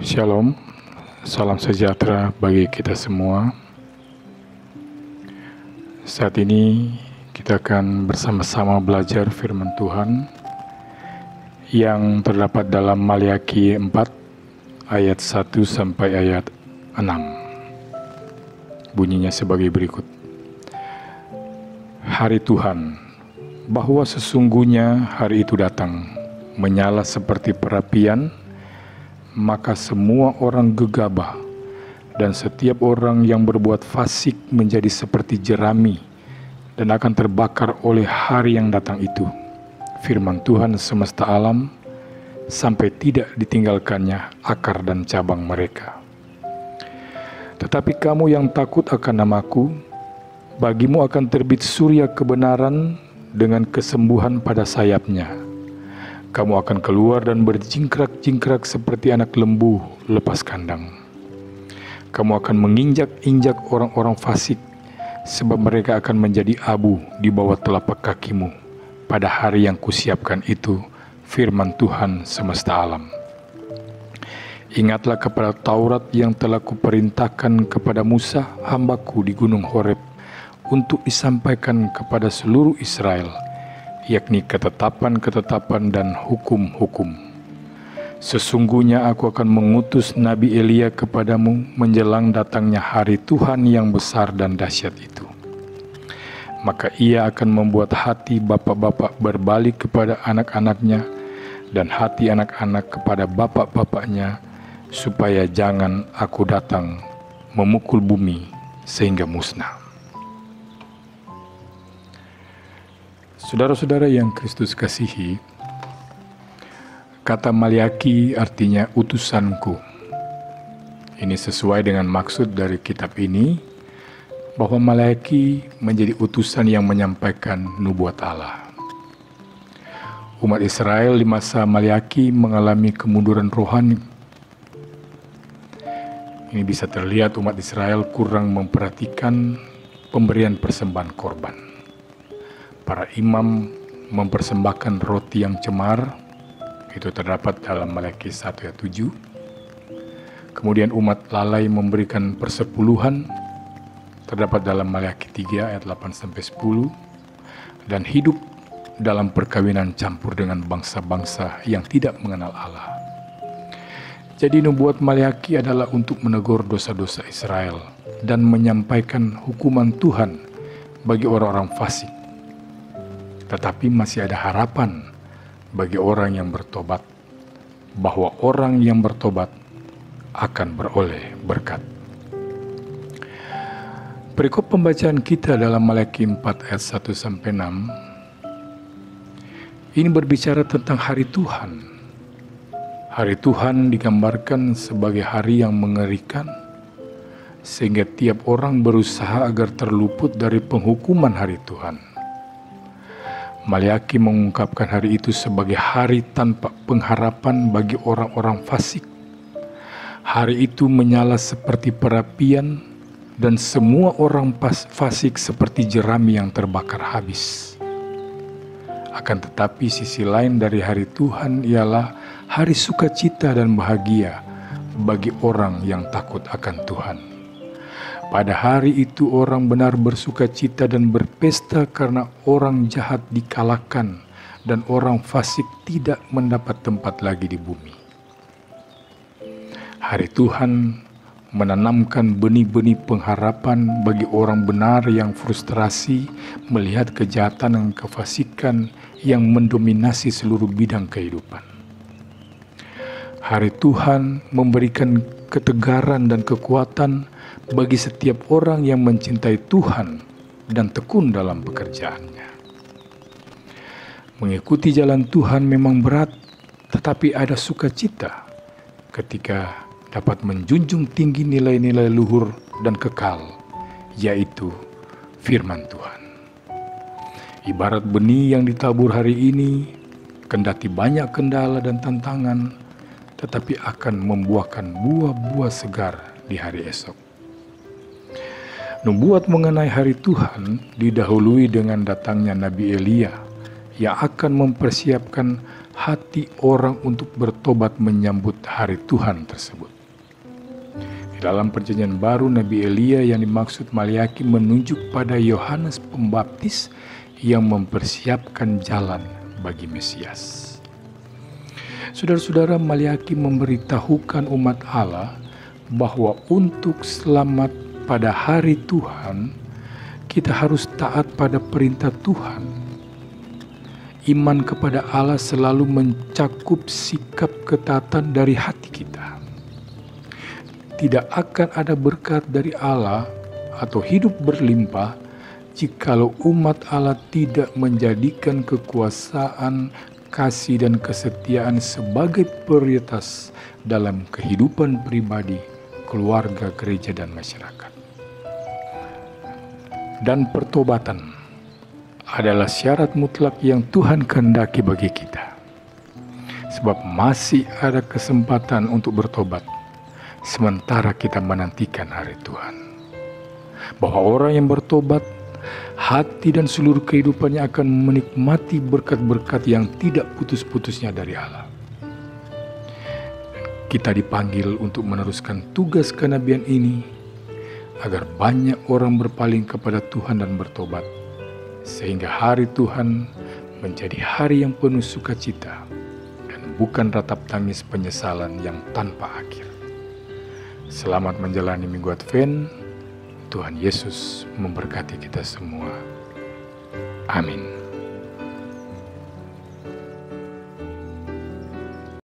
Shalom, salam sejahtera bagi kita semua. Saat ini kita akan bersama-sama belajar firman Tuhan yang terdapat dalam Maliaki 4 ayat 1 sampai ayat 6. Bunyinya sebagai berikut. Hari Tuhan, bahwa sesungguhnya hari itu datang, menyala seperti perapian, maka semua orang gegabah dan setiap orang yang berbuat fasik menjadi seperti jerami dan akan terbakar oleh hari yang datang itu. Firman Tuhan semesta alam, sampai tidak ditinggalkannya akar dan cabang mereka. Tetapi kamu yang takut akan namaku, bagimu akan terbit surya kebenaran dengan kesembuhan pada sayapnya. Kamu akan keluar dan berjingkrak-jingkrak seperti anak lembu lepas kandang. Kamu akan menginjak-injak orang-orang fasik, sebab mereka akan menjadi abu di bawah telapak kakimu pada hari yang kusiapkan itu, firman Tuhan semesta alam. Ingatlah kepada Taurat yang telah kuperintahkan kepada Musa, hambaku di gunung Horeb, untuk disampaikan kepada seluruh Israel, yakni ketetapan-ketetapan dan hukum-hukum. Sesungguhnya aku akan mengutus Nabi Elia kepadamu menjelang datangnya hari Tuhan yang besar dan dahsyat itu. Maka ia akan membuat hati bapak-bapak berbalik kepada anak-anaknya dan hati anak-anak kepada bapak-bapaknya, supaya jangan aku datang memukul bumi sehingga musnah. Saudara-saudara yang Kristus kasihi, kata Maliaki artinya utusanku. Ini sesuai dengan maksud dari kitab ini, bahwa Maliaki menjadi utusan yang menyampaikan nubuat Allah. Umat Israel di masa Maliaki mengalami kemunduran rohani. Ini bisa terlihat umat Israel kurang memperhatikan pemberian persembahan korban. Para imam mempersembahkan roti yang cemar, itu terdapat dalam Maliaki 1 ayat 7. Kemudian umat lalai memberikan persepuluhan, terdapat dalam Maliaki 3 ayat 8-10. Dan hidup dalam perkawinan campur dengan bangsa-bangsa yang tidak mengenal Allah. Jadi nubuat Maliaki adalah untuk menegur dosa-dosa Israel dan menyampaikan hukuman Tuhan bagi orang-orang fasik. Tetapi masih ada harapan bagi orang yang bertobat, bahwa orang yang bertobat akan beroleh berkat. Perikop pembacaan kita dalam Maliaki 4 ayat 1-6 ini berbicara tentang hari Tuhan. Hari Tuhan digambarkan sebagai hari yang mengerikan, sehingga tiap orang berusaha agar terluput dari penghukuman hari Tuhan. Maliaki mengungkapkan hari itu sebagai hari tanpa pengharapan bagi orang-orang fasik. Hari itu menyala seperti perapian dan semua orang fasik seperti jerami yang terbakar habis. Akan tetapi sisi lain dari hari Tuhan ialah hari sukacita dan bahagia bagi orang yang takut akan Tuhan. Pada hari itu orang benar bersukacita dan berpesta karena orang jahat dikalahkan dan orang fasik tidak mendapat tempat lagi di bumi. Hari Tuhan menanamkan benih-benih pengharapan bagi orang benar yang frustrasi melihat kejahatan dan kefasikan yang mendominasi seluruh bidang kehidupan. Hari Tuhan memberikan ketegaran dan kekuatan bagi setiap orang yang mencintai Tuhan dan tekun dalam pekerjaannya. Mengikuti jalan Tuhan memang berat, tetapi ada sukacita ketika dapat menjunjung tinggi nilai-nilai luhur dan kekal, yaitu firman Tuhan. Ibarat benih yang ditabur hari ini, kendati banyak kendala dan tantangan, tetapi akan membuahkan buah-buah segar di hari esok. Nubuat mengenai hari Tuhan didahului dengan datangnya Nabi Elia yang akan mempersiapkan hati orang untuk bertobat menyambut hari Tuhan tersebut. Di dalam Perjanjian Baru, Nabi Elia yang dimaksud Maliaki menunjuk pada Yohanes Pembaptis yang mempersiapkan jalan bagi Mesias. Saudara-saudara, Maliaki memberitahukan umat Allah bahwa untuk selamat pada hari Tuhan, kita harus taat pada perintah Tuhan. Iman kepada Allah selalu mencakup sikap ketaatan dari hati kita. Tidak akan ada berkat dari Allah atau hidup berlimpah jikalau umat Allah tidak menjadikan kekuasaan, kasih, dan kesetiaan sebagai prioritas dalam kehidupan pribadi, keluarga, gereja, dan masyarakat. Dan pertobatan adalah syarat mutlak yang Tuhan kehendaki bagi kita. Sebab masih ada kesempatan untuk bertobat sementara kita menantikan hari Tuhan. Bahwa orang yang bertobat, hati dan seluruh kehidupannya akan menikmati berkat-berkat yang tidak putus-putusnya dari Allah. Kita dipanggil untuk meneruskan tugas kenabian ini agar banyak orang berpaling kepada Tuhan dan bertobat, sehingga hari Tuhan menjadi hari yang penuh sukacita dan bukan ratap tangis penyesalan yang tanpa akhir. Selamat menjalani Minggu Advent. Tuhan Yesus memberkati kita semua. Amin.